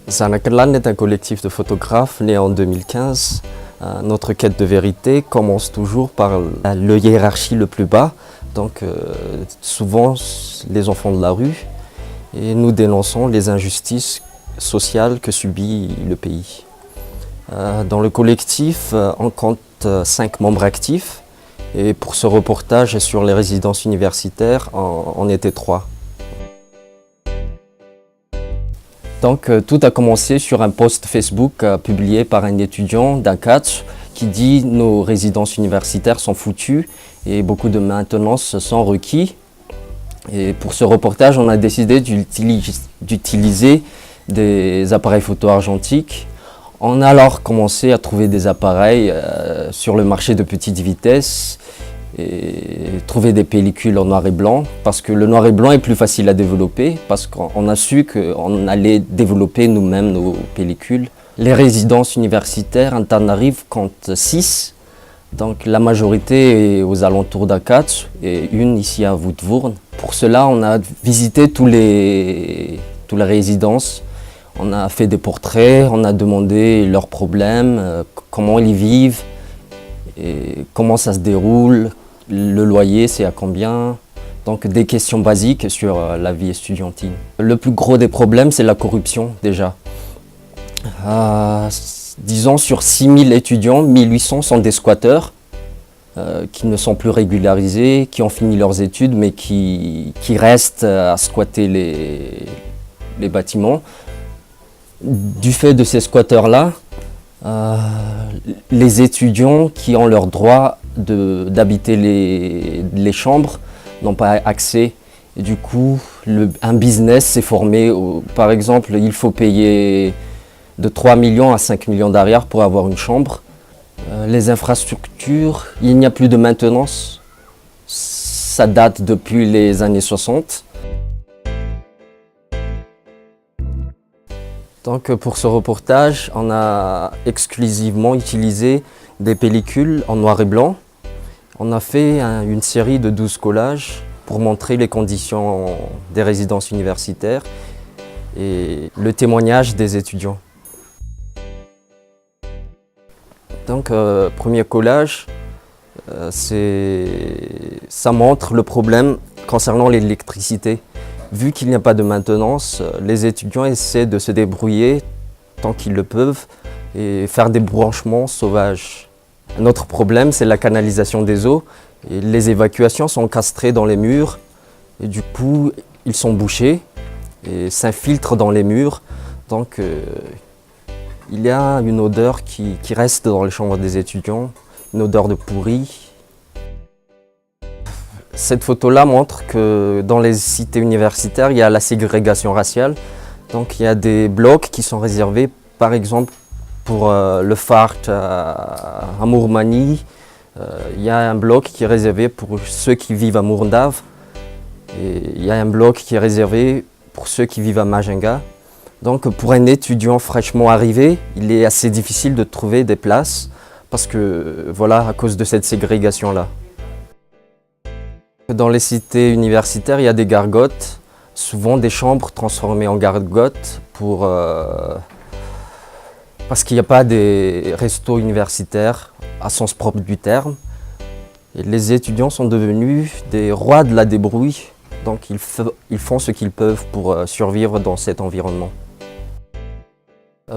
Zanaklan est un collectif de photographes né en 2015. Notre quête de vérité commence toujours par le hiérarchie le plus bas, donc souvent les enfants de la rue, et nous dénonçons les injustices sociales que subit le pays. Dans le collectif, on compte 5 membres actifs, et pour ce reportage sur les résidences universitaires, on était 3. Donc tout a commencé sur un post Facebook publié par un étudiant d'ACATS qui dit « Nos résidences universitaires sont foutues et beaucoup de maintenance sont requis ». Et pour ce reportage, on a décidé d'utiliser des appareils photo argentiques. On a alors commencé à trouver des appareils sur le marché de petite vitesse et trouver des pellicules en noir et blanc, parce que le noir et blanc est plus facile à développer, parce qu'on a su qu'on allait développer nous-mêmes nos pellicules. Les résidences universitaires en Tanarive comptent 6, donc la majorité est aux alentours d'Akats et une ici à Voetvoorn. Pour cela, on a visité toutes les résidences, on a fait des portraits, on a demandé leurs problèmes, comment ils vivent, et comment ça se déroule, le loyer c'est à combien, donc des questions basiques sur la vie estudiantine. Le plus gros des problèmes c'est la corruption déjà. Disons sur 6000 étudiants, 1800 sont des squatteurs qui ne sont plus régularisés, qui ont fini leurs études mais qui restent à squatter les bâtiments. Du fait de ces squatteurs-là, les étudiants qui ont leur droit d'habiter les chambres n'ont pas accès. Et du coup, un business s'est formé. Par exemple, il faut payer de 3 millions à 5 millions d'arrière pour avoir une chambre. Les infrastructures, il n'y a plus de maintenance. Ça date depuis les années 60. Donc pour ce reportage, on a exclusivement utilisé des pellicules en noir et blanc. On a fait une série de 12 collages pour montrer les conditions des résidences universitaires et le témoignage des étudiants. Donc premier collage, ça montre le problème concernant l'électricité. Vu qu'il n'y a pas de maintenance, les étudiants essaient de se débrouiller tant qu'ils le peuvent et faire des branchements sauvages. Un autre problème, c'est la canalisation des eaux. Et les évacuations sont castrées dans les murs et du coup, ils sont bouchés et s'infiltrent dans les murs. Donc, il y a une odeur qui reste dans les chambres des étudiants, une odeur de pourri. Cette photo-là montre que dans les cités universitaires, il y a la ségrégation raciale. Donc il y a des blocs qui sont réservés, par exemple, pour le FART à Mourmani. Il y a un bloc qui est réservé pour ceux qui vivent à Mourndave. Et il y a un bloc qui est réservé pour ceux qui vivent à Majinga. Donc pour un étudiant fraîchement arrivé, il est assez difficile de trouver des places parce que, voilà, à cause de cette ségrégation-là. Dans les cités universitaires, il y a des gargotes, souvent des chambres transformées en gargotes parce qu'il n'y a pas des restos universitaires à sens propre du terme. Et les étudiants sont devenus des rois de la débrouille, donc ils font ce qu'ils peuvent pour survivre dans cet environnement.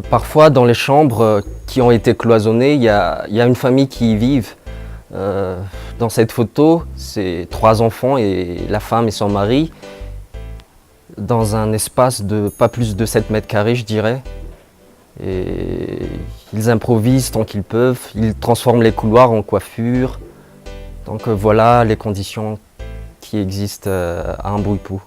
Parfois, dans les chambres qui ont été cloisonnées, il y a une famille qui y vit. Dans cette photo, c'est 3 enfants et la femme et son mari dans un espace de pas plus de 7 mètres carrés, je dirais. Et ils improvisent tant qu'ils peuvent, ils transforment les couloirs en coiffure. Donc voilà les conditions qui existent à Amboipou.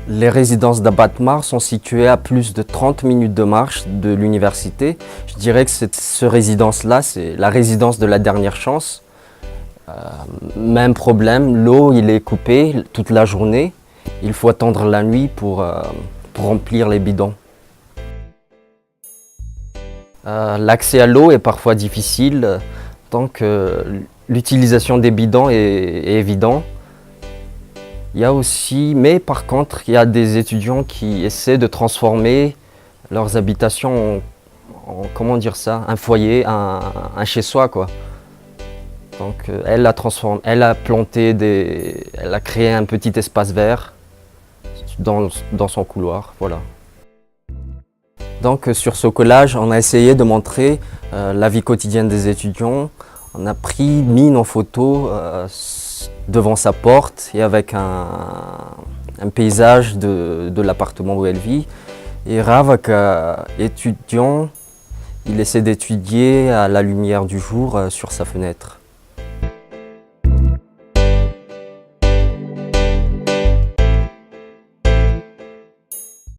Les résidences d'Abattoir sont situées à plus de 30 minutes de marche de l'université. Je dirais que ce résidence-là, c'est la résidence de la dernière chance. Même problème, l'eau il est coupée toute la journée. Il faut attendre la nuit pour remplir les bidons. L'accès à l'eau est parfois difficile, donc l'utilisation des bidons est évidente. Il y a aussi, mais par contre, il y a des étudiants qui essaient de transformer leurs habitations comment dire ça, un foyer, un chez-soi, quoi. Donc elle a transformé, elle a planté elle a créé un petit espace vert dans son couloir, voilà. Donc sur ce collage, on a essayé de montrer la vie quotidienne des étudiants. On a mis nos photos devant sa porte et avec un paysage de l'appartement où elle vit. Et Ravak, étudiant, il essaie d'étudier à la lumière du jour sur sa fenêtre.